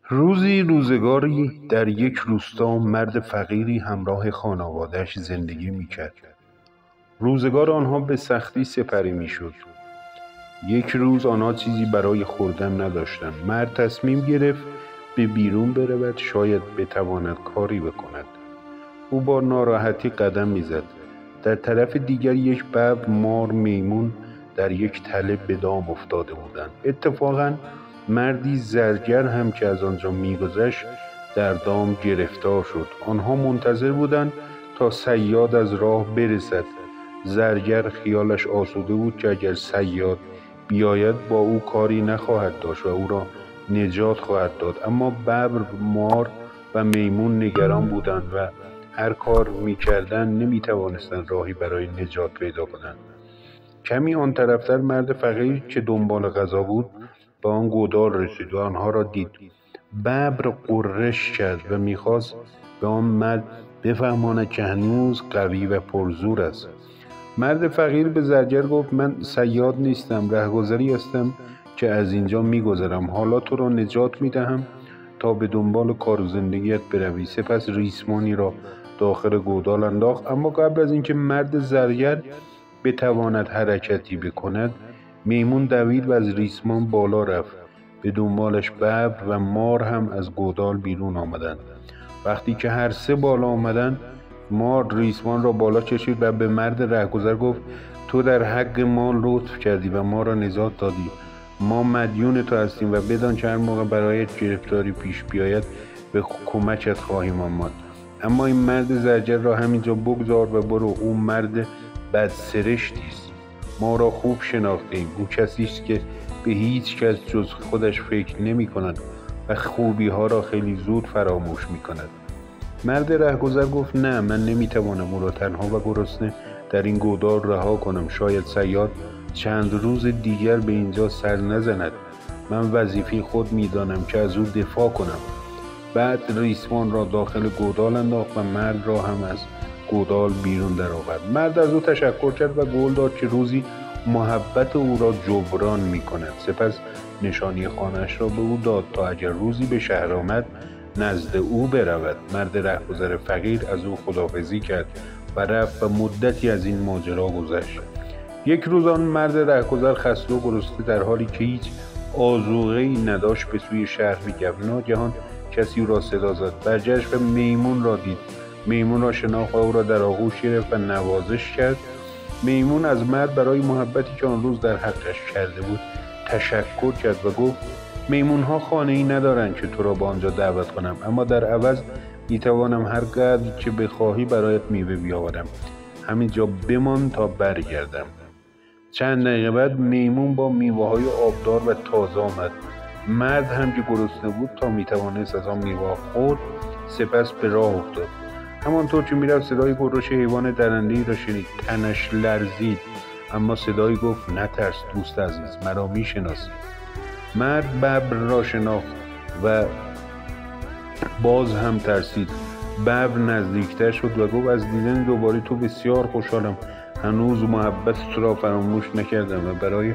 روزگاری در یک روستا مرد فقیری همراه خانواده‌اش زندگی می‌کرد. روزگار آنها به سختی سپری می‌شد. یک روز آنها چیزی برای خوردن نداشتند. مرد تصمیم گرفت به بیرون برود، شاید بتواند کاری بکند. او با ناراحتی قدم می‌زد. در طرف دیگر یک ببر، مار، میمون در یک تله به دام افتاده بودند. اتفاقاً مردی زرگر هم که از آنجا می‌گذشت در دام گرفتار شد. آنها منتظر بودند تا صیاد از راه برسد. زرگر خیالش آسوده بود که اگر صیاد بیاید با او کاری نخواهد داشت و او را نجات خواهد داد. اما ببر، مار و میمون نگران بودند و هر کار می‌کردند نمی‌توانستند راهی برای نجات پیدا کنند. کمی آن طرفتر مرد فقیر که دنبال غذا بود به آن گودال رسید و آنها را دید. ببر غرش کرد و می‌خواست به آن مرد بفهماند که هنوز قوی و پرزور است. مرد فقیر به زرگر گفت: من صیاد نیستم، رهگذری هستم که از اینجا می‌گذرم. حالا تو را نجات می‌دهم تا به دنبال کار و زندگیت بروی. سپس ریسمانی را داخل گودال انداخت. اما قبل از اینکه مرد زرگر بتواند حرکتی بکند، میمون دوید و از ریسمان بالا رفت. به دنبالش ببر و مار هم از گودال بیرون آمدند. وقتی که هر سه بالا آمدند، مار ریسمان را بالا کشید و به مرد رهگذر گفت: تو در حق ما لطف کردی و ما را نجات دادی. ما مدیون تو هستیم و بدان که هر موقع برایت گرفتاری پیش بیاید به کمکت خواهیم آمد. اما این مرد زرگر را همینجا بگذار و برو. او مرد بدسرشتی است. ما را خوب شناختیم. او کسی است که به هیچ کس جز خودش فکر نمی کند و خوبی ها را خیلی زود فراموش می کند. مرد رهگذر گفت: نه، من نمی توانم او را تنها و گرسنه در این گودال رها کنم. شاید صیاد چند روز دیگر به اینجا سر نزند. من وظیفه خود می دانم که از او دفاع کنم. بعد ریسمان را داخل گودال انداخت و مرد را هم از گودال بیرون درآورد. مرد از او تشکر کرد و قول داد که روزی محبت او را جبران می کند. سپس نشانی خانه‌اش را به او داد تا اگر روزی به شهر آمد نزد او برود. مرد رهگذر فقیر از او خداحافظی کرد و رفت و مدتی از این ماجرا گذشت. یک روز آن مرد رهگذر خسته و گرسنه در حالی که هیچ آذوقه‌ای نداشت به سوی شهر می‌رفت. ناگهان کسی او را صدا زد. برگشت و میمون را دید. میمون را شناخت و او را در آغوش گرفت و نوازش کرد. میمون از مرد برای محبتی که آن روز در حقش کرده بود تشکر کرد و گفت: میمون‌ها خانه‌ای ندارند که تو را به آنجا دعوت کنم، اما در عوض می‌توانم هر قدر که بخواهی برایت میوه بیاورم. همینجا بمان تا برگردم. چند دقیقه بعد میمون با میوه‌های آبدار و تازه آمد. مرد هم که گرسنه بود تا میتوانست از آن میوه خورد، سپس به راه افتاد. همانطور که میرفت صدای غرش حیوان درنده‌ای را شنید. تنش لرزید، اما صدایی گفت: نترس دوست عزیز، مرا میشناسی. مرد ببر را شناخت و باز هم ترسید. ببر نزدیکتر شد و گفت: از دیدن دوباره تو بسیار خوشحالم. هنوز محبت تو را فراموش نکردم و برای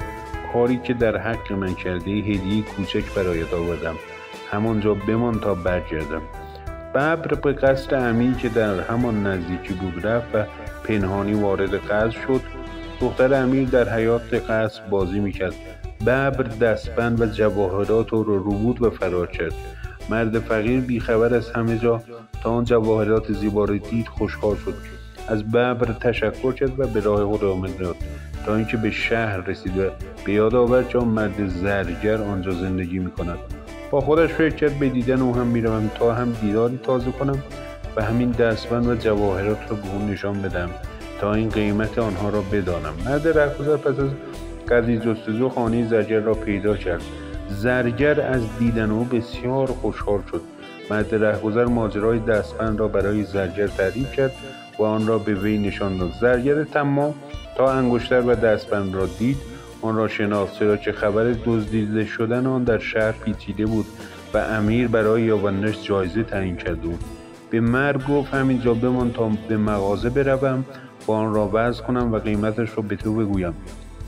کاری که در حق من کرده هدیه کوچک برایت آوردم. همانجا بمان تا برگردم. ببر به قصر امیر که در همان نزدیکی بود رفت و پنهانی وارد قصر شد. دختر امیر در حیاط قصر بازی میکرد. ببر دستبند و جواهرات را رو بود و فرار کرد. مرد فقیر بیخبر از همه جا تا آن جواهرات زیبا را دید خوشحال شد. از ببر تشکر کرد و به راه خود ادامه داد تا اینکه به شهر رسید و به یاد آورد که آن مرد زرگر آنجا زندگی میکند. با خودش فکر کرد به دیدن او هم میروم تا هم دیداری تازه کنم و همین دستبند و جواهرات را به او نشان بدم تا این قیمت آنها را بدانم. مرد رهگذر پس از قدری جستجو خانه زرگر را پیدا کرد. زرگر از دیدن او بسیار خوشحال شد. مرد رهگذر ماجرای دستبند را برای زرگر تعریف کرد و آن را به وی نشان داد. زرگر طماع تا انگشتر و دستبند را دید آن را شناخت، چرا که خبر دزدیده شدن آن در شهر پیچیده بود و امیر برای یافتنش جایزه تعیین کرده بود. به مرد گفت: همینجا بمان تا به مغازه بروم و آن را وزن کنم و قیمتش را به تو بگویم.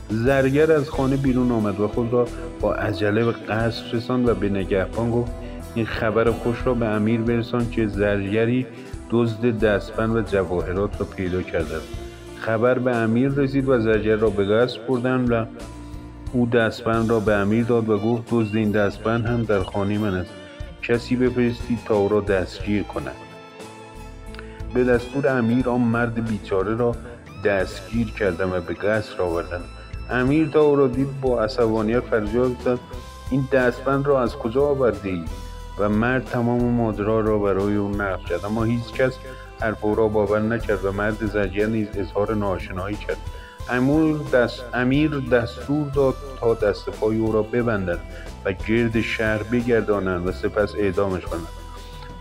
زرگر از خانه بیرون آمد و خود را با عجله به قصر رساند و به نگهبان گفت: این خبر خوش را به امیر برسان که زرگری دزد دستبند و جواهرات را پیدا کرده است. خبر به امیر رسید و زرگر را به قصد بردند و او دستبند را به امیر داد و گفت دزد این دستبند هم در خانه من است، کسی بفرستید تا او را دستگیر کند. به دستور امیر آن مرد بیچاره را دستگیر کردند و به قصر آوردند. امیر تا او را دید با عصبانیت فریاد زد این دستبند را از کجا آورده‌ای؟ و مرد تمام ماجرا را برای او نقل کرد، اما هیچ کس حرف او را باور نکرد و مرد زرگر نیز اظهار ناآشنایی کرد. امیر دستور داد تا دست پای او را ببندند و گرد شهر بگردانند و سپس اعدامش کنند.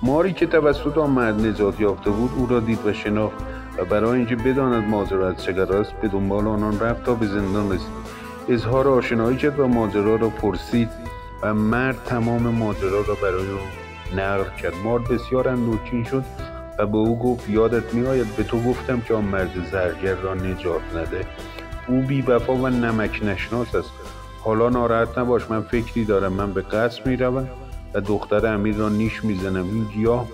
ماری که توسط آن مرد نجات یافته بود او را دید و شناخت و برای اینکه بداند ماجرا از چه قرار است به دنبال آنان رفت تا به زندان رسید. اظهار آشنایی کرد و ماجرا را پرسید و مرد تمام ماجرا را برای او نقل کرد. مار بسیار اندوهگین شد و به او گفت یادت میآید به تو گفتم که آن مرد زرگر را نجات نده؟ او بی‌وفا و نمک نشناس است. حالا ناراحت نباش، من فکری دارم. من به قصر میروم و دختر امیر را نیش میزنم. این گیاه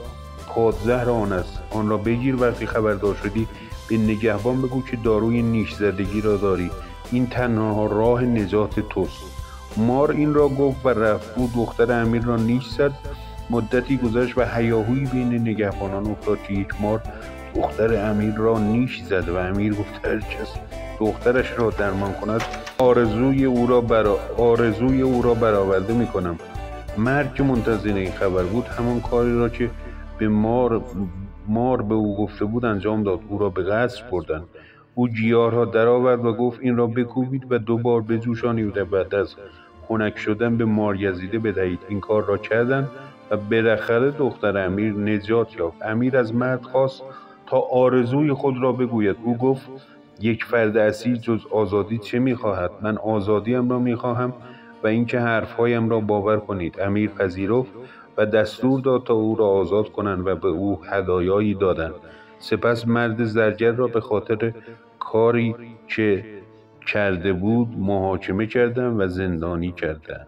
پادزهر آن است، آن را بگیر. وقتی خبردار شدی به نگهبان بگو که داروی نیش زدگی را داری، این تنها راه نجات توست. مار این را گفت و رفت. او دختر امیر را نیش زد. مدتی گذشت و هیاهویی بین نگهبانان افتاد که یک مار دختر امیر را نیش زد و امیر گفت هر کس دخترش را درمان کند آرزوی او را برآورده می‌کنم. مرد که منتظر این خبر بود همان کاری را که به مار به او گفته بود انجام داد. او را به قصر بردند. او گیاه را درآورد و گفت این را بکوبید و 2 بار بجوشانید و بعد از خنک شدن به مارگزیده بدهید. این کار را کردند و بالاخره دختر امیر نجات یافت. امیر از مرد خواست تا آرزوی خود را بگوید. او گفت یک فرد اسیر جز آزادی چه می‌خواهد؟ من آزادیم را می‌خواهم و اینکه حرفهایم را باور کنید. امیر پذیرفت و دستور داد تا او را آزاد کنند و به او هدایایی دادند. سپس مرد زرگر را به خاطر کاری که کرده بود محاکمه کردند و زندانی کردند.